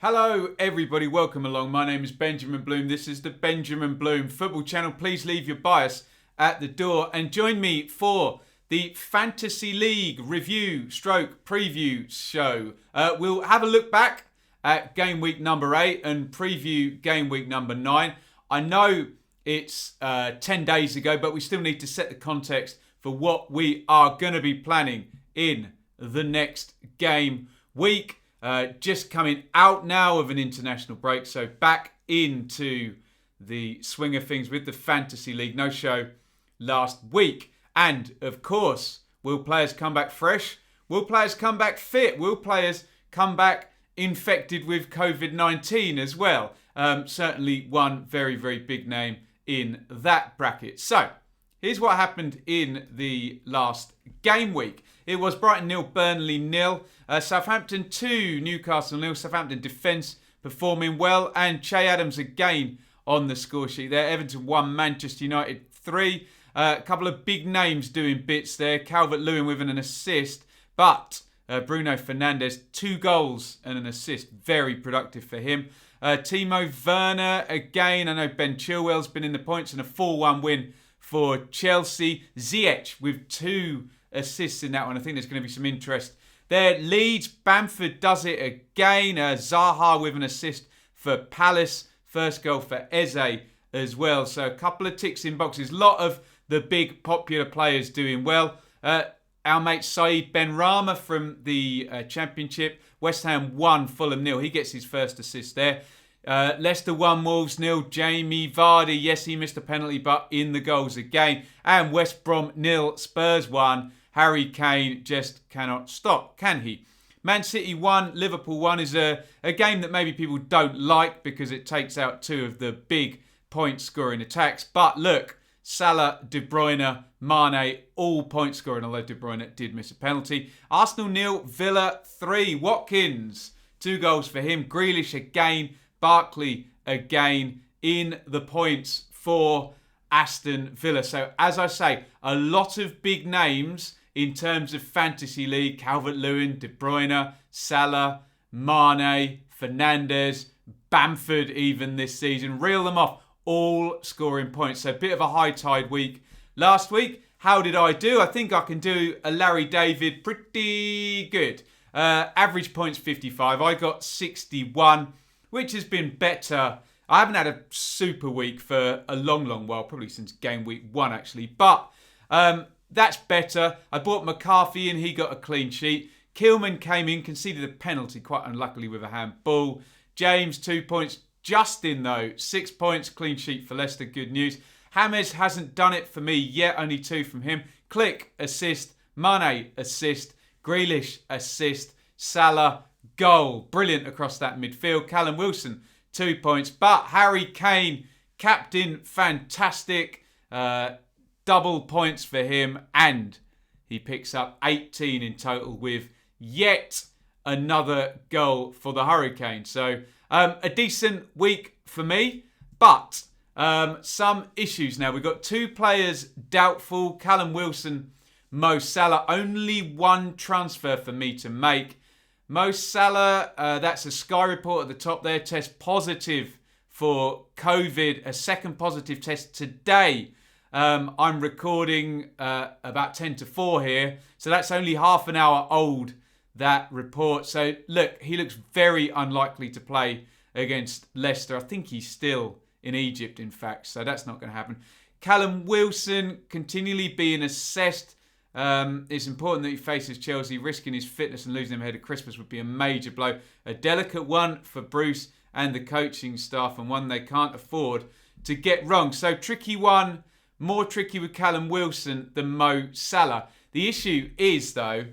Hello everybody, welcome along. My name is Benjamin Bloom. This is the Benjamin Bloom Football Channel. Please leave your bias at the door and join me for the Fantasy League review stroke preview show. We'll have a look back at game week number 8 and preview game week number 9. I know it's 10 days ago, but we still need to set the context for what we are going to be planning in the next game week. Just coming out now of an international break, so back into the swing of things with the Fantasy League. No show last week. And, of course, will players come back fresh? Will players come back fit? Will players come back infected with COVID-19 as well? Certainly one very, very big name in that bracket. So, here's what happened in the last game week. It was Brighton 0, Burnley 0. Southampton 2, Newcastle 0. Southampton defence performing well. And Che Adams again on the score sheet there. Everton 1, Manchester United 3. A couple of big names doing bits there. Calvert-Lewin with an assist. But Bruno Fernandes, 2 goals and an assist. Very productive for him. Timo Werner again. I know Ben Chilwell's been in the points and a 4-1 win for Chelsea. Ziyech with 2 assists in that one. I think there's going to be some interest there. Leeds, Bamford does it again. Zaha with an assist for Palace. First goal for Eze as well. So a couple of ticks in boxes. A lot of the big popular players doing well. Our mate Saeed Benrahma from the Championship. West Ham 1, Fulham 0. He gets his first assist there. Leicester 1, Wolves 0. Jamie Vardy, yes, he missed a penalty, but in the goals again. And West Brom 0, Spurs 1. Harry Kane just cannot stop, can he? Man City 1, Liverpool 1 is a game that maybe people don't like because it takes out 2 of the big point-scoring attacks. But look, Salah, De Bruyne, Mane, all point-scoring, although De Bruyne did miss a penalty. Arsenal 0, Villa 3. Watkins, 2 goals for him. Grealish again. Barkley again in the points for Aston Villa. So, as I say, a lot of big names in terms of Fantasy League. Calvert-Lewin, De Bruyne, Salah, Mane, Fernandes, Bamford even this season. Reel them off, all scoring points. So, a bit of a high tide week. Last week, how did I do? I think I can do a Larry David pretty good. Average points 55. I got 61, which has been better. I haven't had a super week for a long, long while, probably since game week 1 actually. But that's better. I brought McCarthy in, he got a clean sheet. Kilman came in, conceded a penalty, quite unluckily with a handball. James, 2 points. Justin, though, 6 points, clean sheet for Leicester, good news. James hasn't done it for me yet, only 2 from him. Click, assist. Mane, assist. Grealish, assist. Salah, goal. Brilliant across that midfield. Callum Wilson, 2 points. But Harry Kane, captain, fantastic. Double points for him. And he picks up 18 in total with yet another goal for the Hurricanes. So a decent week for me. But some issues now. We've got 2 players doubtful. Callum Wilson, Mo Salah. Only 1 transfer for me to make. Mo Salah, that's a Sky report at the top there, test positive for COVID, a second positive test today. I'm recording about 10 to 4 here, so that's only half an hour old, that report. So look, he looks very unlikely to play against Leicester. I think he's still in Egypt, in fact, so that's not going to happen. Callum Wilson continually being assessed. It's important that he faces Chelsea. Risking his fitness and losing him ahead of Christmas would be a major blow. A delicate one for Bruce and the coaching staff, and one they can't afford to get wrong. So tricky one, more tricky with Callum Wilson than Mo Salah. The issue is, though,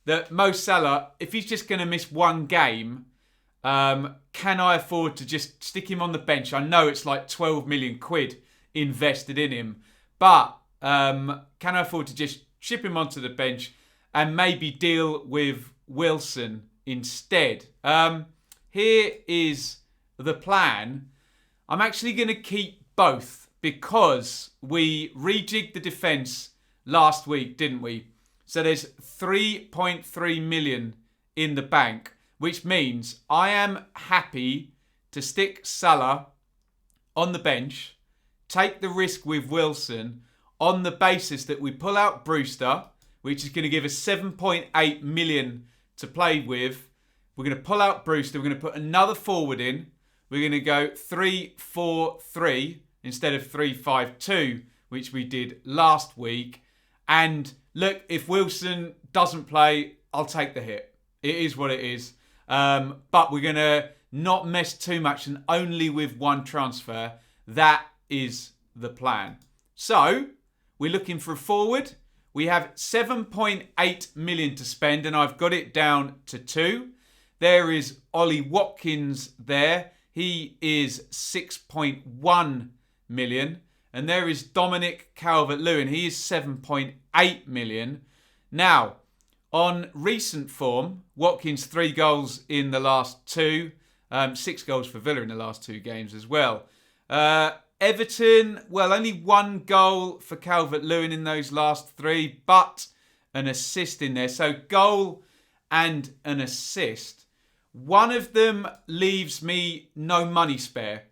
that Mo Salah, if he's just going to miss 1 game, can I afford to just stick him on the bench? I know it's like 12 million quid invested in him, but can I afford to just ship him onto the bench and maybe deal with Wilson instead? Here is the plan. I'm actually going to keep both because we rejigged the defence last week, didn't we? So there's 3.3 million in the bank. which means I am happy to stick Salah on the bench, take the risk with Wilson on the basis that we pull out Brewster, which is going to give us 7.8 million to play with. We're going to pull out Brewster. We're going to put another forward in. We're going to go 3-4-3 instead of 3-5-2, which we did last week. And look, if Wilson doesn't play, I'll take the hit. It is what it is. But we're going to not mess too much and only with one transfer. That is the plan. So, we're looking for a forward. We have 7.8 million to spend, and I've got it down to 2. There is Ollie Watkins there. He is 6.1 million. And there is Dominic Calvert-Lewin. He is 7.8 million. Now, on recent form, Watkins 3 goals in the last 2. 6 goals for Villa in the last 2 games as well. Everton, well, only 1 goal for Calvert-Lewin in those last 3, but an assist in there. So goal and an assist. One of them leaves me no money spare.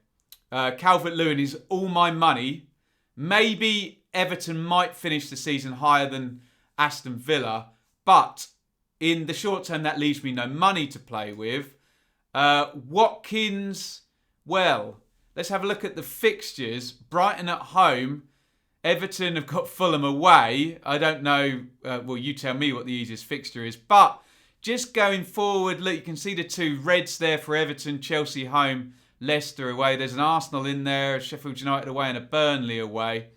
Calvert-Lewin is all my money. Maybe Everton might finish the season higher than Aston Villa, but in the short term, that leaves me no money to play with. Watkins, well, let's have a look at the fixtures. Brighton at home. Everton have got Fulham away. I don't know. Well, you tell me what the easiest fixture is. But just going forward, look, you can see the 2 reds there for Everton. Chelsea home, Leicester away. There's an Arsenal in there, Sheffield United away and a Burnley away.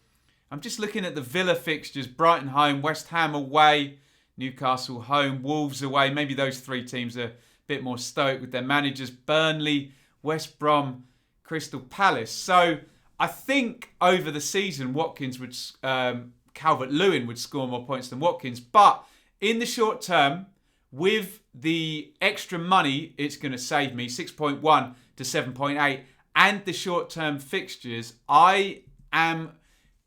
I'm just looking at the Villa fixtures. Brighton home, West Ham away, Newcastle home, Wolves away. Maybe those 3 teams are a bit more stoic with their managers. Burnley, West Brom, Crystal Palace. So I think over the season, Calvert-Lewin would score more points than Watkins. But in the short term, with the extra money it's going to save me, 6.1 to 7.8, and the short-term fixtures, I am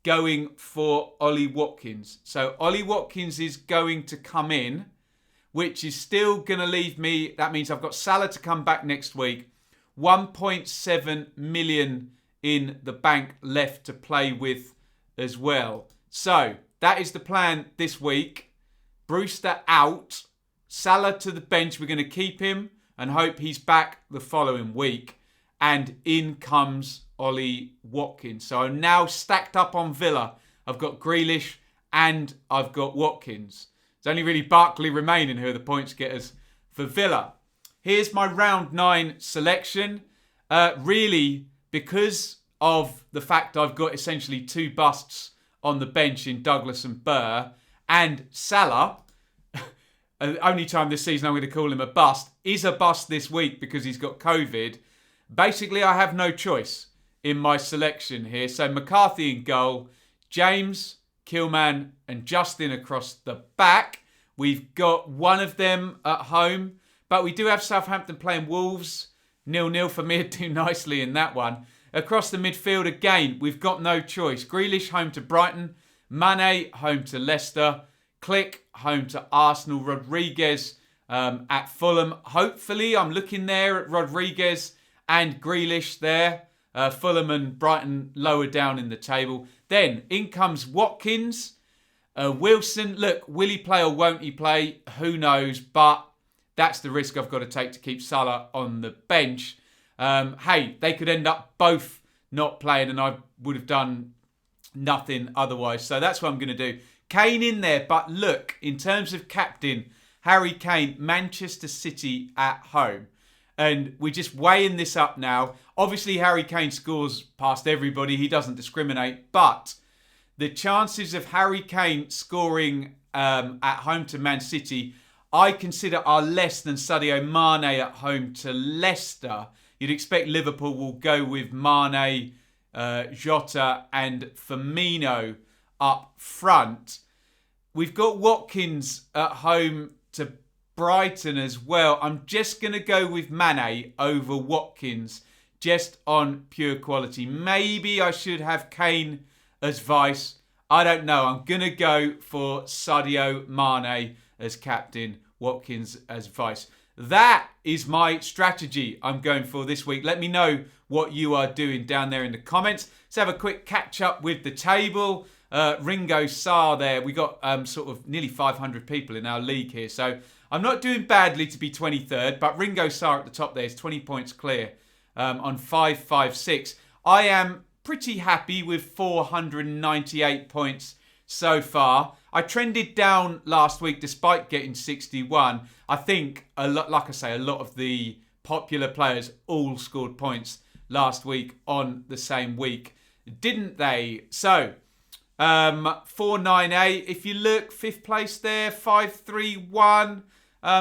going for Ollie Watkins. So Ollie Watkins is going to come in, which is still going to leave me, that means I've got Salah to come back next week, 1.7 million in the bank left to play with as well. So that is the plan this week. Brewster out, Salah to the bench. We're going to keep him and hope he's back the following week. And in comes Ollie Watkins. So I'm now stacked up on Villa. I've got Grealish and I've got Watkins. There's only really Barkley remaining who are the points getters for Villa. Here's my round 9 selection. Really, because of the fact I've got essentially 2 busts on the bench in Douglas and Burr, and Salah, the only time this season I'm going to call him a bust, is a bust this week because he's got COVID. Basically, I have no choice in my selection here. So McCarthy in goal, James, Kilman and Justin across the back. We've got one of them at home, but we do have Southampton playing Wolves. 0-0 for me, do nicely in that one. Across the midfield again, we've got no choice. Grealish home to Brighton, Mane home to Leicester, Click home to Arsenal, Rodriguez at Fulham. Hopefully, I'm looking there at Rodriguez and Grealish there. Fulham and Brighton lower down in the table. Then in comes Watkins. Wilson, look, will he play or won't he play? Who knows? But that's the risk I've got to take to keep Salah on the bench. Hey, they could end up both not playing and I would have done nothing otherwise. So that's what I'm going to do. Kane in there. But look, in terms of captain, Harry Kane, Manchester City at home. And we're just weighing this up now. Obviously, Harry Kane scores past everybody. He doesn't discriminate. But the chances of Harry Kane scoring at home to Man City, I consider are less than Sadio Mane at home to Leicester. You'd expect Liverpool will go with Mane, Jota and Firmino up front. We've got Watkins at home to Brighton as well. I'm just going to go with Mane over Watkins, just on pure quality. Maybe I should have Kane as vice. I don't know. I'm going to go for Sadio Mane as captain, Watkins as vice. that is my strategy I'm going for this week. Let me know what you are doing down there in the comments. Let's have a quick catch up with the table. Ringo Saar there. We got sort of nearly 500 people in our league here. So I'm not doing badly to be 23rd, but Ringo Saar at the top there is 20 points clear on 556. I am pretty happy with 498 points so far. I trended down last week despite getting 61. I think, like I say, a lot of the popular players all scored points last week on the same week, didn't they? So, 498. If you look, 5th place there, 531.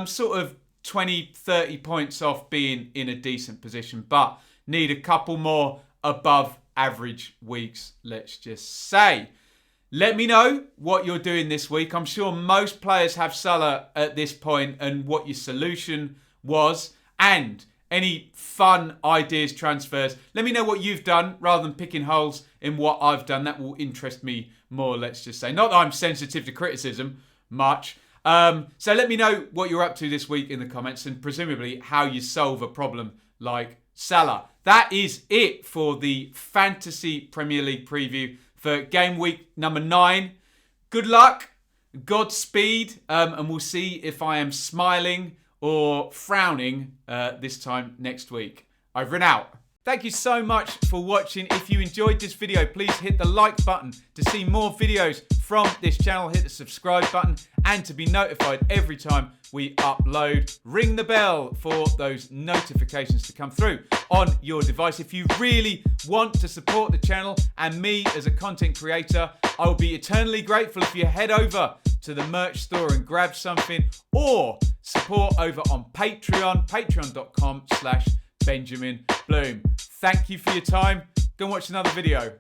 Sort of 20, 30 points off being in a decent position, but need a couple more above average weeks, let's just say. Let me know what you're doing this week. I'm sure most players have Salah at this point and what your solution was, and any fun ideas, transfers. Let me know what you've done rather than picking holes in what I've done. That will interest me more, let's just say. Not that I'm sensitive to criticism much. So let me know what you're up to this week in the comments, and presumably how you solve a problem like Salah. That is it for the Fantasy Premier League preview for game week number 9. Good luck, Godspeed, and we'll see if I am smiling or frowning this time next week. Over and out. Thank you so much for watching. If you enjoyed this video, please hit the like button to see more videos from this channel. Hit the subscribe button, and to be notified every time we upload. Ring the bell for those notifications to come through on your device. If you really want to support the channel and me as a content creator, I will be eternally grateful if you head over to the merch store and grab something, or support over on Patreon, patreon.com/Benjamin Bloom. Thank you for your time. Go and watch another video.